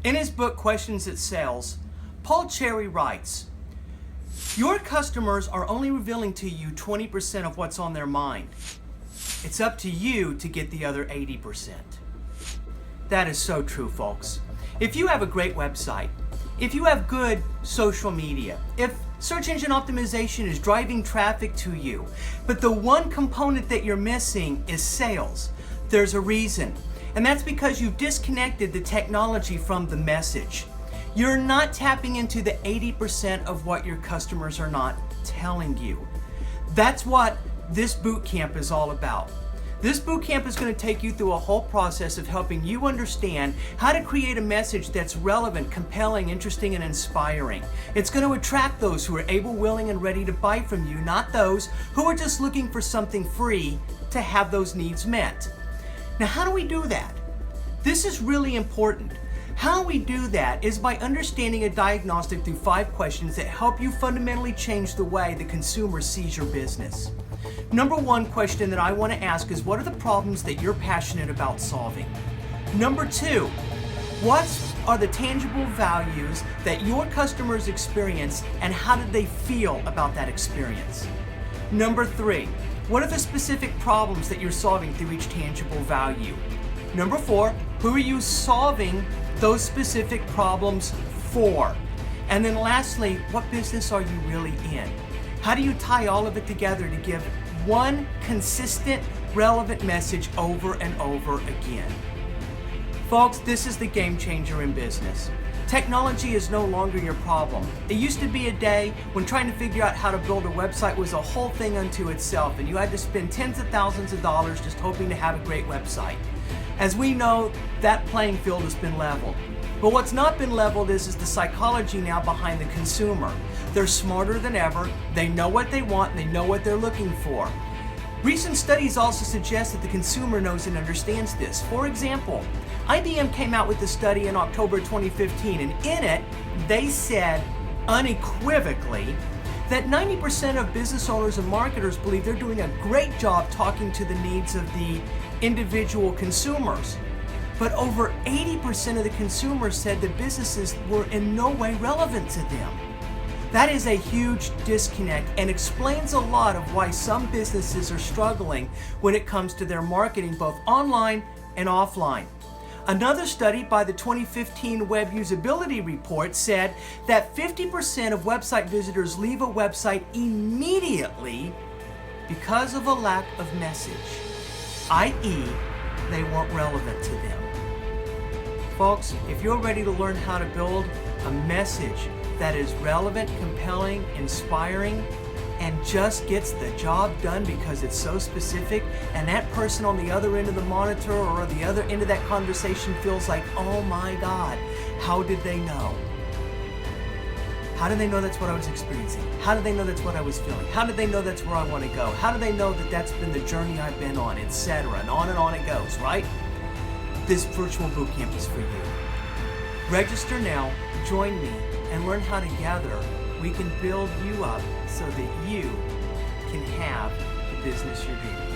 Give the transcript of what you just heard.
In his book, Questions That Sales, Paul Cherry writes, "Your customers are only revealing to you 20% of what's on their mind. It's up to you to get the other 80%. That is so true, folks. If you have a great website, if you have good social media, if search engine optimization is driving traffic to you, but the one component that you're missing is sales, there's a reason. And that's because you've disconnected the technology from the message. You're not tapping into the 80% of what your customers are not telling you. That's what this boot camp is all about. This boot camp is going to take you through a whole process of helping you understand how to create a message that's relevant, compelling, interesting, and inspiring. It's going to attract those who are able, willing, and ready to buy from you, not those who are just looking for something free to have those needs met. Now, how do we do that? This is really important. How we do that is by understanding a diagnostic through 5 questions that help you fundamentally change the way the consumer sees your business. Number 1 question that I want to ask is, what are the problems that you're passionate about solving? Number 2, what are the tangible values that your customers experience and how did they feel about that experience? Number 3, what are the specific problems that you're solving through each tangible value? Number 4, who are you solving those specific problems for? And then lastly, what business are you really in? How do you tie all of it together to give one consistent, relevant message over and over again? Folks, this is the game changer in business. Technology is no longer your problem. It used to be a day when trying to figure out how to build a website was a whole thing unto itself, and you had to spend tens of thousands of dollars just hoping to have a great website. As we know, that playing field has been leveled. But what's not been leveled is the psychology now behind the consumer. They're smarter than ever, they know what they want, and they know what they're looking for. Recent studies also suggest that the consumer knows and understands this. For example, IBM came out with a study in October 2015, and in it, they said unequivocally that 90% of business owners and marketers believe they're doing a great job talking to the needs of the individual consumers. But over 80% of the consumers said that businesses were in no way relevant to them. That is a huge disconnect and explains a lot of why some businesses are struggling when it comes to their marketing, both online and offline. Another study by the 2015 Web Usability Report said that 50% of website visitors leave a website immediately because of a lack of message, i.e., they weren't relevant to them. Folks, if you're ready to learn how to build a message that is relevant, compelling, inspiring, and just gets the job done because it's so specific, and that person on the other end of the monitor or the other end of that conversation feels like, oh my God, how did they know? How did they know that's what I was experiencing? How did they know that's what I was feeling? How did they know that's where I want to go? How do they know that that's been the journey I've been on, etc.? And on it goes, right? This virtual boot camp is for you. Register now, join me, and learn how together we can build you up so that you can have the business you're dreaming.